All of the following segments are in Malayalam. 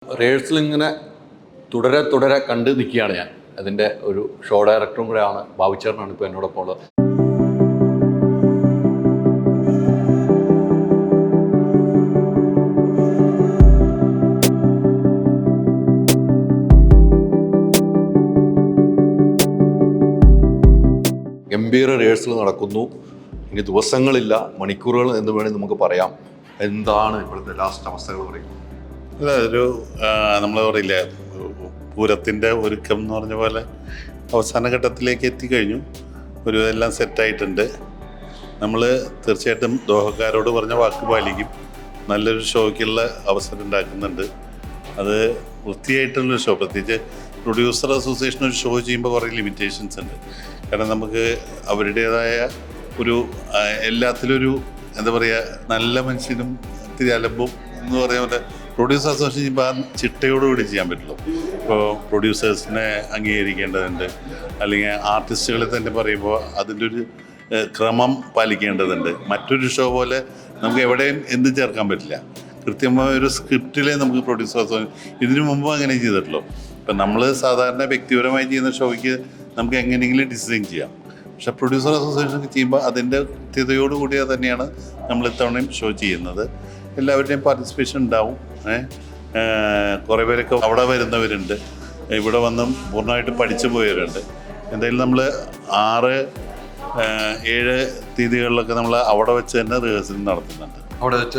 റിഹേഴ്സൽ ഇങ്ങനെ തുടരെ കണ്ട് നിൽക്കുകയാണ് ഞാൻ. അതിൻ്റെ ഒരു ഷോ ഡയറക്ടറും കൂടെയാണ്, ബാബുച്ചേട്ടനാണ് ഇപ്പോൾ എന്നോടൊപ്പം ഉള്ളത്. ഗംഭീര റിഹേഴ്സൽ നടക്കുന്നു. ഇനി ദിവസങ്ങളില്ല, മണിക്കൂറുകൾ എന്ന് വേണമെങ്കിൽ നമുക്ക് പറയാം. എന്താണ് ഇപ്പോഴത്തെ ലാസ്റ്റ് അവസ്ഥകൾ പറയുന്നത്? അല്ല, ഒരു നമ്മൾ പറയില്ല, പൂരത്തിൻ്റെ ഒരുക്കം എന്ന് പറഞ്ഞ പോലെ അവസാന ഘട്ടത്തിലേക്ക് എത്തിക്കഴിഞ്ഞു. ഒരു എല്ലാം സെറ്റായിട്ടുണ്ട്. നമ്മൾ തീർച്ചയായിട്ടും ദോഹക്കാരോട് പറഞ്ഞ വാക്ക് പാലിക്കും. നല്ലൊരു ഷോയ്ക്കുള്ള അവസരം ഉണ്ടാക്കുന്നുണ്ട്. അത് വൃത്തിയായിട്ടുള്ളൊരു ഷോ, പ്രത്യേകിച്ച് പ്രൊഡ്യൂസർ അസോസിയേഷൻ ഒരു ഷോ ചെയ്യുമ്പോൾ കുറേ ലിമിറ്റേഷൻസ് ഉണ്ട്. കാരണം നമുക്ക് അവരുടേതായ ഒരു എല്ലാത്തിലൊരു എന്താ പറയുക, നല്ല മനുഷ്യനും ഇത്തിരി അലമ്പും എന്ന് പറയുന്ന പോലെ പ്രൊഡ്യൂസർ അസോസിയേഷൻ ചെയ്യുമ്പോൾ ആ ചിട്ടയോടുകൂടി ചെയ്യാൻ പറ്റുള്ളൂ. ഇപ്പോൾ പ്രൊഡ്യൂസേഴ്സിനെ അംഗീകരിക്കേണ്ടതുണ്ട്, അല്ലെങ്കിൽ ആർട്ടിസ്റ്റുകളെ തന്നെ പറയുമ്പോൾ അതിൻ്റെ ഒരു ക്രമം പാലിക്കേണ്ടതുണ്ട്. മറ്റൊരു ഷോ പോലെ നമുക്ക് എവിടെയും എന്തും ചേർക്കാൻ പറ്റില്ല. കൃത്യമായ ഒരു സ്ക്രിപ്റ്റിലെ നമുക്ക് പ്രൊഡ്യൂസർ അസോസിയേഷൻ ഇതിനു മുമ്പ് അങ്ങനെ ചെയ്തിട്ടുള്ളൂ. ഇപ്പം നമ്മൾ സാധാരണ വ്യക്തിപരമായി ചെയ്യുന്ന ഷോയ്ക്ക് നമുക്ക് എങ്ങനെയെങ്കിലും ഡിസൈൻ ചെയ്യാം. പക്ഷേ പ്രൊഡ്യൂസർ അസോസിയേഷൻ ചെയ്യുമ്പോൾ അതിൻ്റെ കൃത്യതയോടുകൂടിയ തന്നെയാണ് നമ്മൾ ഇത്തവണയും ഷോ ചെയ്യുന്നത്. എല്ലാവരുടെയും പാർട്ടിസിപ്പേഷൻ ഉണ്ടാവും. കുറേ പേരൊക്കെ അവിടെ വരുന്നവരുണ്ട്, ഇവിടെ വന്നും പൂർണ്ണമായിട്ട് പഠിച്ചു പോയവരുണ്ട്. എന്തായാലും നമ്മൾ 6-7 തീയതികളിലൊക്കെ നമ്മൾ അവിടെ വെച്ച് തന്നെ റിഹേഴ്സൽ നടത്തുന്നുണ്ട്. അവിടെ വെച്ച്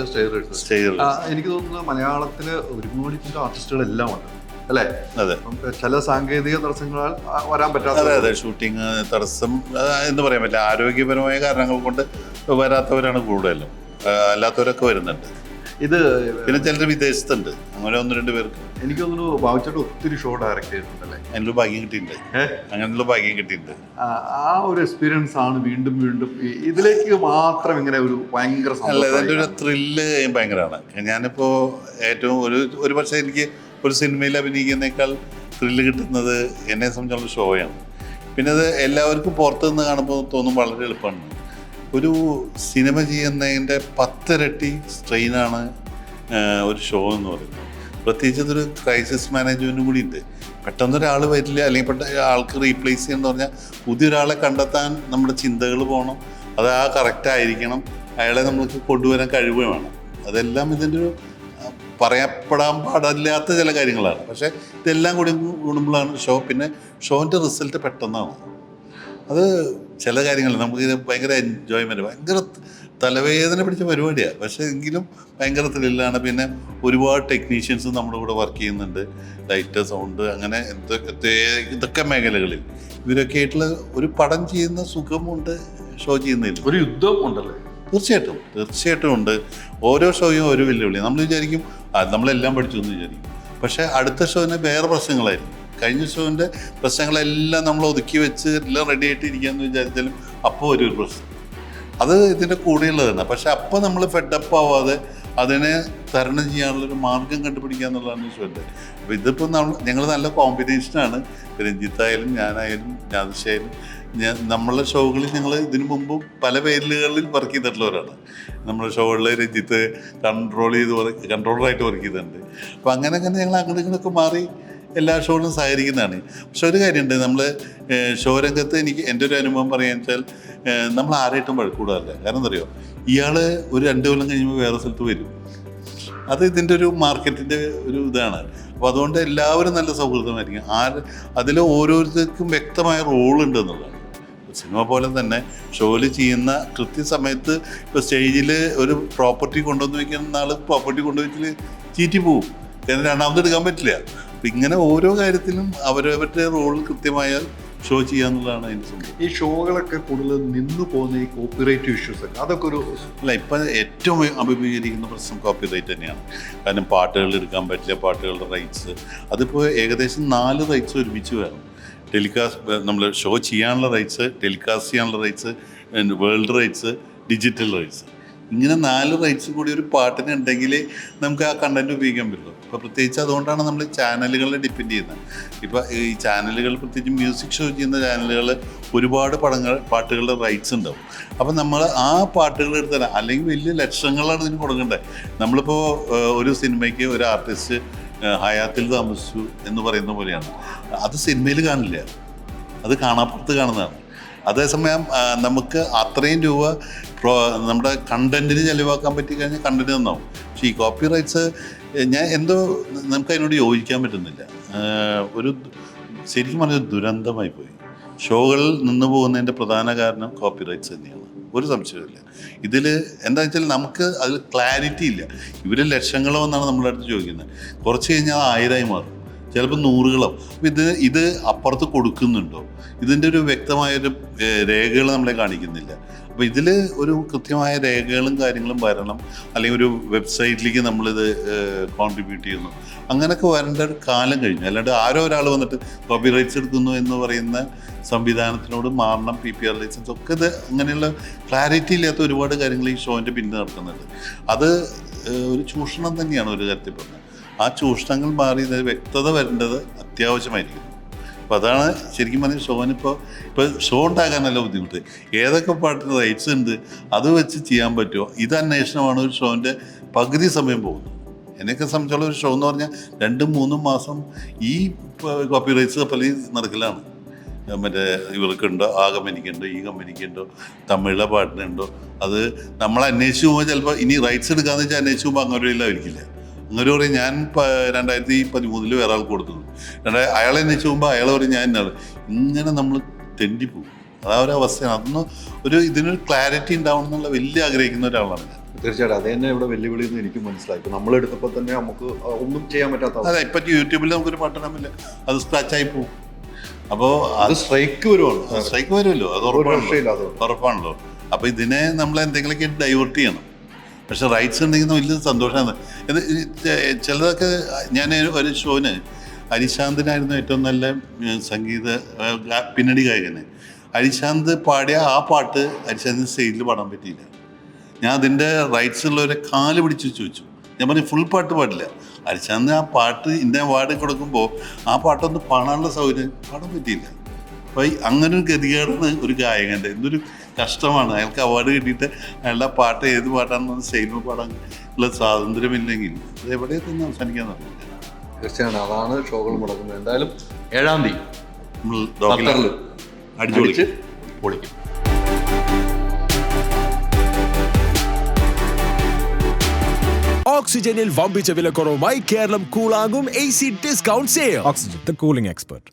സ്റ്റേജ് എനിക്ക് തോന്നുന്നത് മലയാളത്തിൽ ഒരുപാട് ആർട്ടിസ്റ്റുകളെല്ലാം ഉണ്ട് അല്ലേ? അതെ. ചില സാങ്കേതിക തടസ്സങ്ങളാൽ വരാൻ പറ്റാത്ത, അതെ, ഷൂട്ടിങ് തടസ്സം എന്ന് പറയാൻ പറ്റില്ല. ആരോഗ്യപരമായ കാരണങ്ങൾ കൊണ്ട് വരാത്തവരാണ് കൂടുതലും. അല്ലാത്തവരൊക്കെ വരുന്നുണ്ട്. ഇത് പിന്നെ ചിലർ വിദേശത്തുണ്ട്. അങ്ങനെ 1-2 പേർക്ക്. എനിക്ക് തോന്നുന്നു ബാബുച്ചേട്ടൻ ഒത്തിരി ഷോ ഡയറക്റ്റ് ചെയ്തിട്ടുണ്ടല്ലേ? അതിനുള്ള ഭാഗ്യം കിട്ടിയിട്ടുണ്ട്. അങ്ങനെയുള്ള ഭാഗ്യം കിട്ടിയിട്ടുണ്ട്. ആ ഒരു എക്സ്പീരിയൻസ് ആണ് വീണ്ടും ഇതിലേക്ക് മാത്രം ഇങ്ങനെ ഒരു ഭയങ്കര അല്ല, ഇതിൻ്റെ ഒരു ത്രില്ല് ഭയങ്കരമാണ്. ഞാനിപ്പോൾ ഏറ്റവും ഒരു പക്ഷേ എനിക്ക് ഒരു സിനിമയിൽ അഭിനയിക്കുന്നേക്കാൾ ത്രില്ല് കിട്ടുന്നത് എന്നെ സംബന്ധിച്ചുള്ള ഷോയാണ്. പിന്നെ അത് എല്ലാവർക്കും പുറത്തുനിന്ന് കാണുമ്പോൾ തോന്നും വളരെ എളുപ്പമാണ്. ഒരു സിനിമ ചെയ്യുന്നതിൻ്റെ 10 ഇരട്ടി സ്ട്രെയിനാണ് ഒരു ഷോ എന്ന് പറയുന്നത്. പ്രത്യേകിച്ച് ഇതൊരു ക്രൈസിസ് മാനേജ്മെൻറ്റും കൂടി ഉണ്ട്. പെട്ടെന്നൊരാൾ വരില്ല, അല്ലെങ്കിൽ ആൾക്ക് റീപ്ലേസ് ചെയ്യുമെന്ന് പറഞ്ഞാൽ പുതിയൊരാളെ കണ്ടെത്താൻ നമ്മുടെ ചിന്തകൾ പോകണം. അത് കറക്റ്റായിരിക്കണം. അയാളെ നമ്മൾക്ക് കൊണ്ടുവരാൻ കഴിവ് വേണം. അതെല്ലാം ഇതിൻ്റെ ഒരു പറയപ്പെടാൻ പാടില്ലാത്ത ചില കാര്യങ്ങളാണ്. പക്ഷേ ഇതെല്ലാം കൂടി കൂടുമ്പോഴാണ് ഷോ. പിന്നെ ഷോൻ്റെ റിസൾട്ട് പെട്ടെന്നാണ്. അത് ചില കാര്യങ്ങൾ നമുക്കിത് ഭയങ്കര എൻജോയ്മെൻറ്റ്, ഭയങ്കര തലവേദന പിടിച്ച പരിപാടിയാണ്. പക്ഷേ എങ്കിലും ഭയങ്കര ത്രില്ലാണ്. പിന്നെ ഒരുപാട് ടെക്നീഷ്യൻസ് നമ്മുടെ കൂടെ വർക്ക് ചെയ്യുന്നുണ്ട്. ലൈറ്റ്, സൗണ്ട്, അങ്ങനെ ഇതൊക്കെ മേഖലകളിൽ ഇവരൊക്കെ ആയിട്ടുള്ള ഒരു പടം ചെയ്യുന്ന സുഖമുണ്ട് ഷോ ചെയ്യുന്നതിൽ. ഒരു യുദ്ധം ഉണ്ടല്ലേ? തീർച്ചയായിട്ടും ഉണ്ട്. ഓരോ ഷോയും ഓരോ വെല്ലുവിളി. നമ്മൾ വിചാരിക്കും നമ്മളെല്ലാം പഠിച്ചു എന്ന് വിചാരിക്കും. പക്ഷേ അടുത്ത ഷോന് വേറെ പ്രശ്നങ്ങളായിരിക്കും. കഴിഞ്ഞ ഷോൻ്റെ പ്രശ്നങ്ങളെല്ലാം നമ്മൾ ഒതുക്കി വെച്ച് എല്ലാം റെഡി ആയിട്ട് ഇരിക്കാമെന്ന് വിചാരിച്ചാലും അപ്പോൾ ഒരു പ്രശ്നം. അത് ഇതിൻ്റെ കൂടെയുള്ളതാണ്. പക്ഷെ അപ്പോൾ നമ്മൾ ഫെഡപ്പ് ആവാതെ അതിനെ തരണം ചെയ്യാനുള്ളൊരു മാർഗം കണ്ടുപിടിക്കുക എന്നുള്ളതാണ് ഈ ഷോൻ്റെ. അപ്പോൾ ഇതിപ്പോൾ ഞങ്ങൾ നല്ല കോമ്പിനേഷനാണ്. രഞ്ജിത്തായാലും ഞാനായാലും നാദിഷയായാലും നമ്മളെ ഷോകളിൽ ഞങ്ങൾ ഇതിനു മുമ്പും പല പേരുകളിൽ വർക്ക് ചെയ്തിട്ടുള്ളവരാണ്. നമ്മുടെ ഷോകളിൽ രഞ്ജിത്ത് കൺട്രോളറായിട്ട് വർക്ക് ചെയ്തിട്ടുണ്ട്. അപ്പോൾ അങ്ങനെ ഞങ്ങൾ അങ്ങോട്ടൊക്കെ മാറി എല്ലാ ഷോയിലും സഹകരിക്കുന്നതാണ്. പക്ഷെ ഒരു കാര്യമുണ്ട്, നമ്മൾ ഷോ രംഗത്ത് എൻ്റെ ഒരു അനുഭവം പറയുകയെന്ന് വെച്ചാൽ നമ്മൾ ആരായിട്ടും വഴക്കൂടാറില്ല. കാരണം എന്താ പറയുക, ഇയാൾ ഒരു 2 കൊല്ലം കഴിയുമ്പോൾ വേറെ സ്ഥലത്ത് വരും. അത് ഇതിൻ്റെ ഒരു മാർക്കറ്റിൻ്റെ ഒരു ഇതാണ്. അപ്പോൾ അതുകൊണ്ട് എല്ലാവരും നല്ല സൗഹൃദമായിരിക്കും. അതിൽ ഓരോരുത്തർക്കും വ്യക്തമായ റോളുണ്ട് എന്നുള്ളതാണ്. സിനിമ പോലെ തന്നെ ഷോയിൽ ചെയ്യുന്ന കൃത്യസമയത്ത് ഇപ്പോൾ സ്റ്റേജിൽ ഒരു പ്രോപ്പർട്ടി കൊണ്ടുവന്ന് വയ്ക്കുന്ന ആൾ പ്രോപ്പർട്ടി കൊണ്ടുവച്ചിൽ ചീറ്റി പോവും. കാരണം രണ്ടാമത് എടുക്കാൻ പറ്റില്ല. അപ്പം ഇങ്ങനെ ഓരോ കാര്യത്തിലും അവരവരുടെ റോൾ കൃത്യമായാൽ ഷോ ചെയ്യാന്നുള്ളതാണ് അതിൻ്റെ സംഭവം. ഈ ഷോകളൊക്കെ കൂടുതൽ നിന്നു പോകുന്ന ഈ കോപ്പിറൈറ്റ് ഇഷ്യൂസ് ഒക്കെ അതൊക്കെ അല്ല, ഇപ്പം ഏറ്റവും അഭിമുഖീകരിക്കുന്ന പ്രശ്നം കോപ്പിറൈറ്റ് തന്നെയാണ്. കാരണം പാട്ടുകൾ എടുക്കാൻ പറ്റില്ല, പാട്ടുകളുടെ റൈറ്റ്സ്. അതിപ്പോൾ ഏകദേശം 4 റൈറ്റ്സ് ഒരുമിച്ച് വേണം. ടെലികാസ്റ്റ്, നമ്മൾ ഷോ ചെയ്യാനുള്ള റൈറ്റ്സ്, ടെലികാസ്റ്റ് ചെയ്യാനുള്ള rights, world rights, digital rights. ഇങ്ങനെ 4 റൈറ്റ്സ് കൂടി ഒരു പാട്ടിന് ഉണ്ടെങ്കിൽ നമുക്ക് ആ കണ്ടൻറ്റ് ഉപയോഗിക്കാൻ പറ്റുള്ളൂ. അപ്പോൾ പ്രത്യേകിച്ച് അതുകൊണ്ടാണ് നമ്മൾ ചാനലുകളെ ഡിപ്പെൻഡ് ചെയ്യുന്നത്. ഇപ്പോൾ ഈ ചാനലുകൾ, പ്രത്യേകിച്ച് മ്യൂസിക് ഷോ ചെയ്യുന്ന ചാനലുകൾ ഒരുപാട് പാട്ടുകളുടെ റൈറ്റ്സ് ഉണ്ടാവും. അപ്പം നമ്മൾ ആ പാട്ടുകൾ എടുത്താൽ, അല്ലെങ്കിൽ വലിയ ലക്ഷങ്ങളാണ് ഇതിന് കൊടുക്കേണ്ടത്. നമ്മളിപ്പോൾ ഒരു സിനിമയ്ക്ക് ഒരു ആർട്ടിസ്റ്റ് ഹയാത്തിൽ താമസിച്ചു എന്ന് പറയുന്ന പോലെയാണ്. അത് സിനിമയിൽ കാണില്ല, അത് കാണാപ്പുറത്ത് കാണുന്നതാണ്. അതേസമയം നമുക്ക് അത്രയും രൂപ നമ്മുടെ കണ്ടന്റിന് ചെലവാക്കാൻ പറ്റി കഴിഞ്ഞാൽ കണ്ടന്റ് നന്നാവും. പക്ഷേ ഈ കോപ്പി റൈറ്റ്സ് ഞാൻ എന്തോ നമുക്ക് അതിനോട് യോജിക്കാൻ പറ്റുന്നില്ല. ഒരു ശരിക്കും പറഞ്ഞൊരു ദുരന്തമായി പോയി. ഷോകൾ നിന്ന് പോകുന്നതിൻ്റെ പ്രധാന കാരണം കോപ്പി റൈറ്റ്സ് തന്നെയാണ്, ഒരു സംശയമില്ല. ഇതിൽ എന്താണെന്ന് വെച്ചാൽ നമുക്ക് അതിൽ ക്ലാരിറ്റി ഇല്ല. ഇവർ ലക്ഷങ്ങളോ എന്നാണ് നമ്മുടെ അടുത്ത് ചോദിക്കുന്നത്, കുറച്ച് കഴിഞ്ഞാൽ 1000 മാറും, ചിലപ്പോൾ 100കളാവും. അപ്പോൾ ഇത് അപ്പുറത്ത് കൊടുക്കുന്നുണ്ടോ, ഇതിൻ്റെ ഒരു വ്യക്തമായൊരു രേഖകൾ നമ്മളെ കാണിക്കുന്നില്ല. അപ്പോൾ ഇതിൽ ഒരു കൃത്യമായ രേഖകളും കാര്യങ്ങളും വരണം, അല്ലെങ്കിൽ ഒരു വെബ്സൈറ്റിലേക്ക് നമ്മളിത് കോൺട്രിബ്യൂട്ട് ചെയ്യുന്നു, അങ്ങനെയൊക്കെ വരേണ്ട ഒരു കാലം കഴിഞ്ഞു. അല്ലാണ്ട് ആരോ ഒരാൾ വന്നിട്ട് കോപ്പി റൈറ്റ്സ് എടുക്കുന്നു എന്ന് പറയുന്ന സംവിധാനത്തിനോട് മാറണം. PPR ലൈസൻസ് ഒക്കെ ഇത് അങ്ങനെയുള്ള ക്ലാരിറ്റി ഇല്ലാത്ത ഒരുപാട് കാര്യങ്ങൾ ഈ ഷോൻ്റെ പിന്നിൽ നടക്കുന്നുണ്ട്. അത് ഒരു ചൂഷണം തന്നെയാണ് ഒരു തരത്തിൽ പറഞ്ഞത്. ആ ചൂഷണങ്ങൾ മാറി വ്യക്തത വരേണ്ടത് അത്യാവശ്യമായിരിക്കും. അപ്പോൾ അതാണ് ശരിക്കും പറഞ്ഞാൽ ഷോനിപ്പോൾ ഷോ ഉണ്ടാക്കാനല്ല ബുദ്ധിമുട്ട്, ഏതൊക്കെ പാട്ടിന് റൈറ്റ്സ് ഉണ്ട് അത് വെച്ച് ചെയ്യാൻ പറ്റുമോ, ഇത് അന്വേഷണമാണ് ഒരു ഷോൻ്റെ പകുതി സമയം പോകുന്നത്. എന്നെയൊക്കെ സംബന്ധിച്ചുള്ള ഒരു ഷോ എന്ന് പറഞ്ഞാൽ 2-3 മാസം ഈ കോപ്പി റൈറ്റ്സ് പല നടക്കലാണ്. മറ്റേ ഇവർക്കുണ്ടോ, ആ കമ്പനിക്കുണ്ടോ, ഈ കമ്പനിക്കുണ്ടോ, തമിഴിലെ പാട്ടിനുണ്ടോ, അത് നമ്മൾ അന്വേഷിച്ച് പോകുമ്പോൾ ചിലപ്പോൾ ഇനി റൈറ്റ്സ് എടുക്കാമെന്ന് വെച്ചാൽ അന്വേഷിച്ച് പോകുമ്പോൾ അങ്ങനെ ഇല്ലായിരിക്കില്ല. അങ്ങനെ പറയും ഞാൻ 2013 വേറെ ആൾക്ക് കൊടുത്തു, അയാളെ അന്വേഷിച്ച് പോകുമ്പോൾ അയാൾ പറയും ഞാൻ ഇന്നാൾ, ഇങ്ങനെ നമ്മൾ തെണ്ടിപ്പോകും. അതാ ഒരു അവസ്ഥയാണ്. അതൊന്നും ഇതിനൊരു ക്ലാരിറ്റി ഉണ്ടാവണം എന്നുള്ള വലിയ ആഗ്രഹിക്കുന്ന ഒരാളാണ് ഞാൻ. തീർച്ചയായിട്ടും അത് തന്നെ ഇവിടെ വെല്ലുവിളി എന്ന് എനിക്ക് മനസ്സിലായി. ഇപ്പം നമ്മളെടുത്തപ്പോൾ തന്നെ നമുക്ക് ഒന്നും ചെയ്യാൻ പറ്റാത്ത. അതെ, ഇപ്പം യൂട്യൂബിൽ നമുക്കൊരു പാട്ടിടാമില്ല, അത് സ്ക്രാച്ചായി പോകും. അപ്പോൾ അത് സ്ട്രൈക്ക് വരുവാണ്, സ്ട്രൈക്ക് വരുമല്ലോ, അത് ഉറപ്പാണല്ലോ. അപ്പോൾ ഇതിനെ നമ്മൾ എന്തെങ്കിലുമൊക്കെ ഡൈവേർട്ട് ചെയ്യണം. പക്ഷെ റൈറ്റ്സ് ഉണ്ടെങ്കിൽ വലിയ സന്തോഷമാണ്. ഇത് ചിലതൊക്കെ ഞാൻ ഒരു ഷോന് ഹരിശാന്തിനായിരുന്നു ഏറ്റവും നല്ല സംഗീത പിന്നണി ഗായകന്. ഹരിശാന്ത് പാടിയ ആ പാട്ട് ഹരിശാന്തിന് സ്റ്റേജിൽ പാടാൻ പറ്റിയില്ല. ഞാൻ അതിൻ്റെ റൈറ്റ്സ് ഉള്ളവരെ കാല് പിടിച്ച് ചോദിച്ചു. ഞാൻ പറഞ്ഞു ഫുൾ പാട്ട് പാടില്ല. ഹരിശാന്ത് ആ പാട്ട് ഇന്ത്യ അവാർഡ് കൊടുക്കുമ്പോൾ ആ പാട്ടൊന്ന് പാടാനുള്ള സൗകര്യം പാടാൻ പറ്റിയില്ല. അപ്പോൾ അങ്ങനെ ഒരു ഗതികേടാണ് ഒരു ഗായകൻ്റെ. എന്തൊരു കഷ്ടമാണ്. അയാൾക്ക് അവാർഡ് കിട്ടിയിട്ട് അയാളുടെ പാട്ട് ഏത് പാട്ടാണെന്ന് സ്റ്റേജിൽ പാടാൻ ഉള്ള സ്വാതന്ത്ര്യമില്ലെങ്കിൽ അത് എവിടെ തന്നെ അവസാനിക്കാൻ നടക്കില്ല. തീർച്ചയാണ് അതാണ് ഷോകൾ മുടക്കുന്നത്. എന്തായാലും 7-ാം തീയതി നമ്മൾ അടിച്ച് പൊളിക്കും. ഓക്സിജനിൽ വമ്പിച്ച വിലക്കുറവുമായി കേരളം കൂളാകും AC discount sale. Oxygen, the cooling expert.